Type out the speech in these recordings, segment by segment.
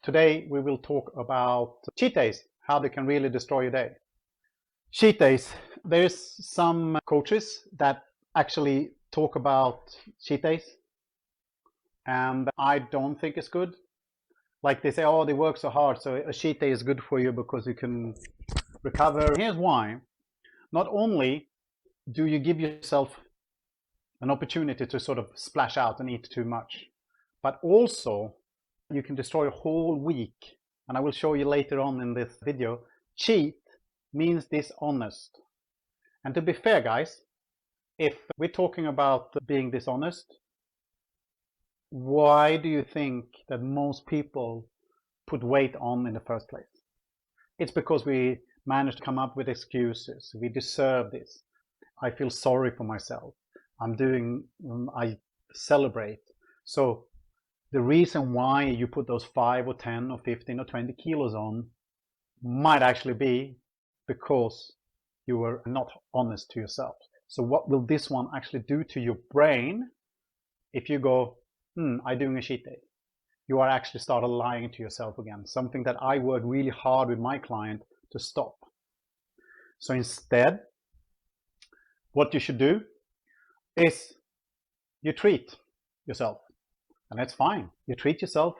Today we will talk about cheat days, how they can really destroy your day. Cheat days. There's some coaches that actually talk about cheat days, and I don't think it's good. Like they say, oh, they work so hard, so a cheat day is good for you because you can recover. Here's why. Not only do you give yourself an opportunity to sort of splash out and eat too much, but also you can destroy a whole week. And I will show you later on in this video. Cheat means dishonest. And to be fair, guys, if we're talking about being dishonest, why do you think that most people put weight on in the first place? It's because we managed to come up with excuses. We deserve this. I feel sorry for myself. I celebrate. So the reason why you put those 5 or 10 or 15 or 20 kilos on might actually be because you were not honest to yourself. So what will this one actually do to your brain if you go, I'm doing a cheat day? You are actually started lying to yourself again, something that I work really hard with my client to stop. So instead, what you should do is you treat yourself. And that's fine. You treat yourself,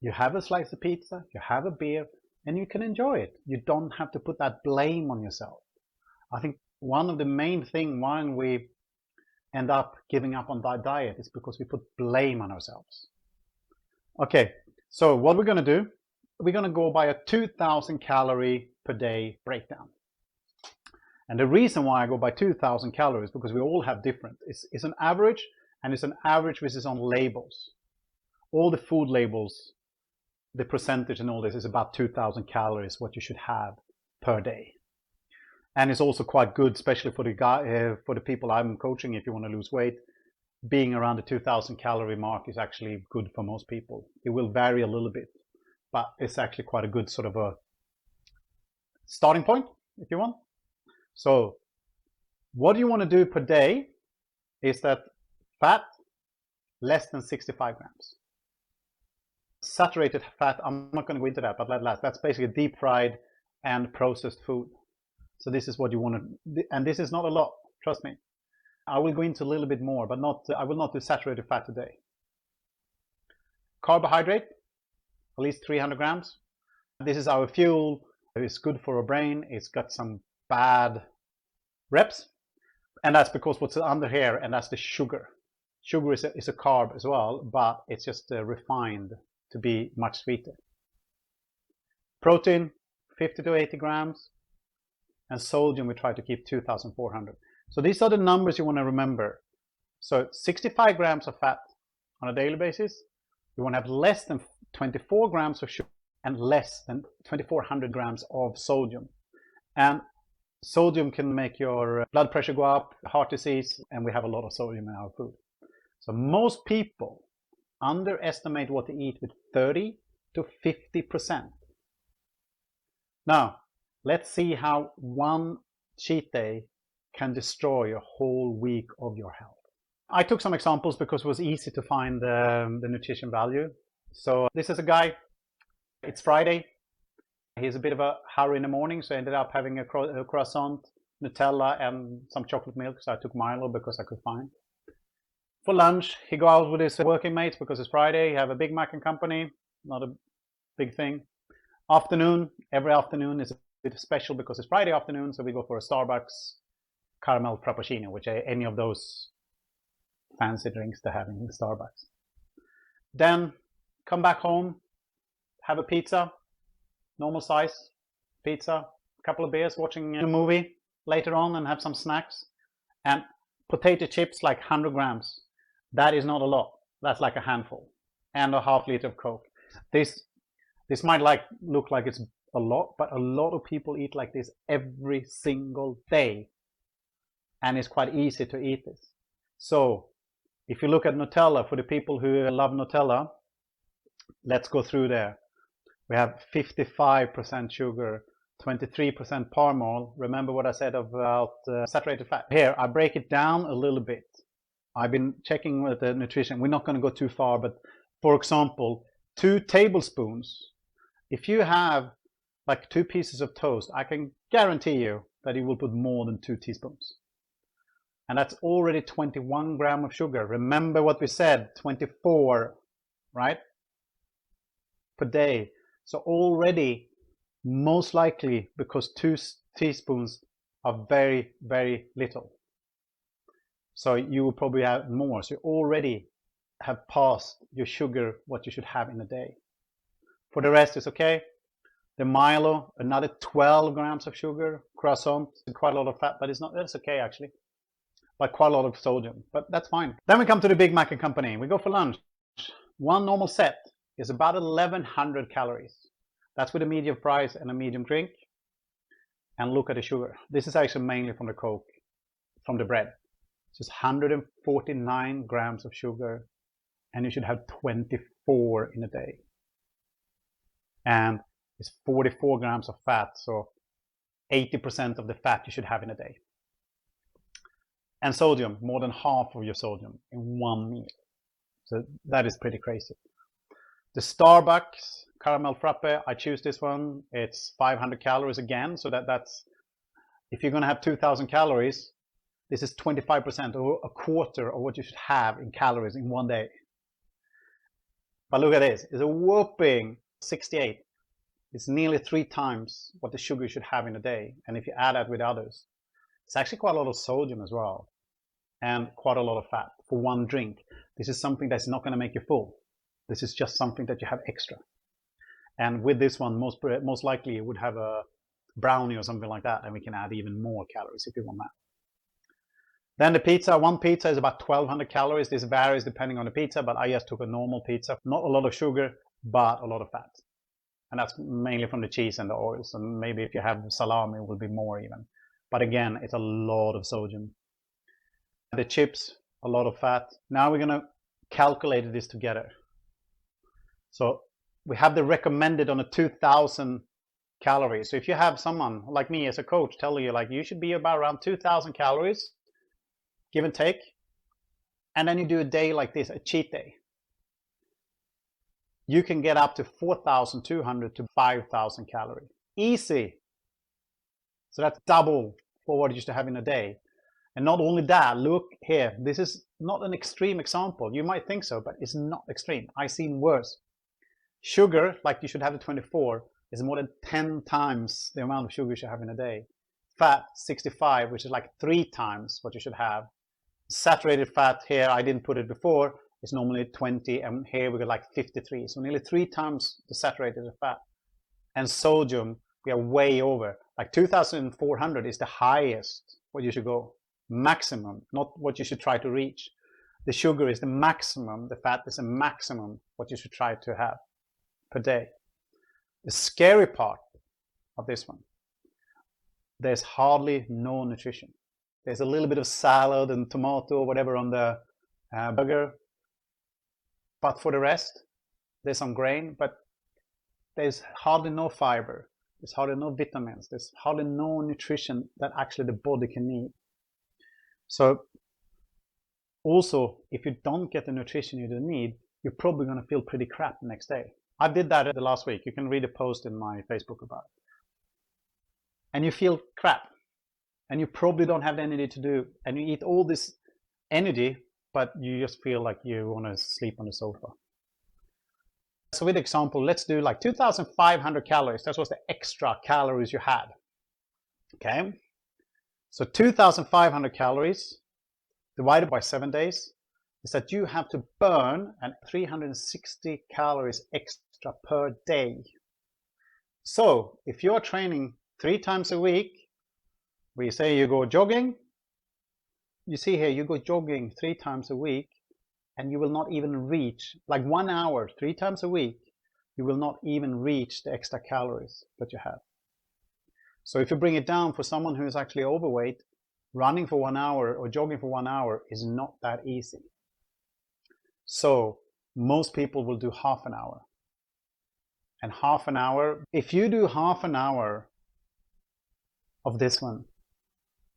you have a slice of pizza, you have a beer, and you can enjoy it. You don't have to put that blame on yourself. I think one of the main things why we end up giving up on that diet is because we put blame on ourselves. Okay, so what we're going to do, we're going to go by a 2,000 calorie per day breakdown. And the reason why I go by 2,000 calories is because we all have different. It's an average, and it's an average which is on labels. All the food labels, the percentage and all this is about 2,000 calories, what you should have per day. And it's also quite good, especially for the people I'm coaching. If you want to lose weight, being around the 2,000 calorie mark is actually good for most people. It will vary a little bit, but it's actually quite a good sort of a starting point, if you want. So what you want to do per day is that fat less than 65 grams. Saturated fat, I'm not going to go into that, but that's basically deep fried and processed food. So this is what you want to, and this is not a lot, trust me. I will go into a little bit more, but I will not do saturated fat today. Carbohydrate, at least 300 grams. This is our fuel. It's good for our brain. It's got some bad reps, and that's because what's under here, and that's the sugar. Sugar is a carb as well, but it's just refined to be much sweeter. Protein, 50 to 80 grams, and sodium we try to keep 2,400. So these are the numbers you want to remember. So 65 grams of fat on a daily basis. You want to have less than 24 grams of sugar and less than 2,400 grams of sodium. And sodium can make your blood pressure go up, heart disease, and we have a lot of sodium in our food. So most people underestimate what they eat with 30 to 50%. Now, let's see how one cheat day can destroy a whole week of your health. I took some examples because it was easy to find the nutrition value. So this is a guy, it's Friday. He's a bit of a hurry in the morning, so I ended up having a croissant, Nutella, and some chocolate milk. So I took Milo because I could find. For lunch, he go out with his working mates because it's Friday. He have a Big Mac and company, not a big thing. Afternoon, every afternoon is a bit special because it's Friday afternoon, so we go for a Starbucks caramel frappuccino, which are any of those fancy drinks they're having in Starbucks. Then come back home, have a pizza, normal size pizza, a couple of beers, watching a movie later on, and have some snacks. And potato chips, like 100 grams. That is not a lot. That's like a handful. And a half liter of Coke. This might look like it's a lot, but a lot of people eat like this every single day. And it's quite easy to eat this. So if you look at Nutella, for the people who love Nutella, let's go through there. We have 55% sugar, 23% palm oil. Remember what I said about saturated fat. Here, I break it down a little bit. I've been checking with the nutrition. We're not going to go too far, but for example, 2 tablespoons. If you have like 2 pieces of toast, I can guarantee you that you will put more than 2 teaspoons. And that's already 21 grams of sugar. Remember what we said, 24, right? Per day. So already, most likely, because 2 teaspoons are very, very little. So you will probably have more. So you already have passed your sugar, what you should have in a day. For the rest, it's okay. The Milo, another 12 grams of sugar. Croissant, quite a lot of fat, but that's okay actually. But quite a lot of sodium, but that's fine. Then we come to the Big Mac and Company. We go for lunch. One normal set is about 1100 calories. That's with a medium fries and a medium drink. And look at the sugar. This is actually mainly from the Coke, from the bread. It's just 149 grams of sugar, and you should have 24 in a day. And it's 44 grams of fat, so 80% of the fat you should have in a day. And sodium, more than half of your sodium in one meal. So that is pretty crazy. The Starbucks caramel frappe, I choose this one. It's 500 calories again, so that's, if you're going to have 2000 calories, this is 25% or a quarter of what you should have in calories in one day. But look at this, it's a whopping 68. It's nearly 3 times what the sugar you should have in a day. And if you add that with others, it's actually quite a lot of sodium as well, and quite a lot of fat for one drink. This is something that's not going to make you full. This is just something that you have extra. And with this one, most likely you would have a brownie or something like that, and we can add even more calories if you want that. Then the pizza, one pizza is about 1200 calories. This varies depending on the pizza, but I just took a normal pizza. Not a lot of sugar, but a lot of fat. And that's mainly from the cheese and the oils. And maybe if you have salami, it will be more even. But again, it's a lot of sodium. The chips, a lot of fat. Now we're going to calculate this together. So we have the recommended on a 2000 calories. So if you have someone like me as a coach telling you like you should be about around 2000 calories, give and take, and then you do a day like this, a cheat day, you can get up to 4,200 to 5,000 calories. Easy. So that's double for what you used to have in a day. And not only that, look here, this is not an extreme example. You might think so, but it's not extreme. I've seen worse. Sugar, like you should have at 24, is more than 10 times the amount of sugar you should have in a day. Fat, 65, which is like 3 times what you should have. Saturated fat here, I didn't put it before, is normally 20, and here we got like 53. So nearly 3 times the saturated fat. And sodium, we are way over. Like 2,400 is the highest what you should go. Maximum, not what you should try to reach. The sugar is the maximum, the fat is the maximum what you should try to have per day. The scary part of this one, there's hardly no nutrition. There's a little bit of salad and tomato or whatever on the burger, but for the rest, there's some grain, but there's hardly no fiber, there's hardly no vitamins, there's hardly no nutrition that actually the body can need. So also, if you don't get the nutrition you need, you're probably going to feel pretty crap the next day. I did that the last week. You can read a post in my Facebook about it. And you feel crap. And you probably don't have the energy to do. And you eat all this energy, but you just feel like you want to sleep on the sofa. So with example, let's do like 2,500 calories. That was the extra calories you had. Okay. So 2,500 calories divided by 7 days is that you have to burn 360 calories extra per day. So if you're training 3 times a week, we say you go jogging, you see here, you go jogging 3 times a week, and you will not even reach, like 1 hour, 3 times a week, you will not even reach the extra calories that you have. So if you bring it down for someone who is actually overweight, running for 1 hour or jogging for 1 hour is not that easy. So most people will do half an hour. And half an hour, if you do half an hour of this one,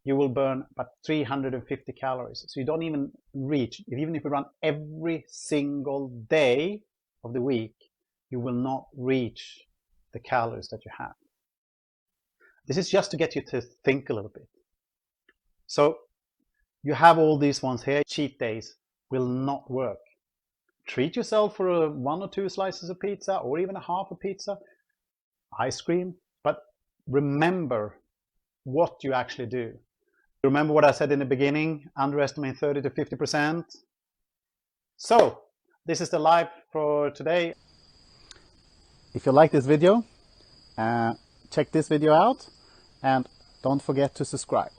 you will burn about 350 calories. So you don't even reach, even if you run every single day of the week, you will not reach the calories that you have. This is just to get you to think a little bit. So you have all these ones here. Cheat days will not work. Treat yourself for 1 or 2 slices of pizza, or even a half a pizza, ice cream, but remember what you actually do. Remember what I said in the beginning, underestimate 30 to 50%. So this is the live for today. If you like this video, check this video out and don't forget to subscribe.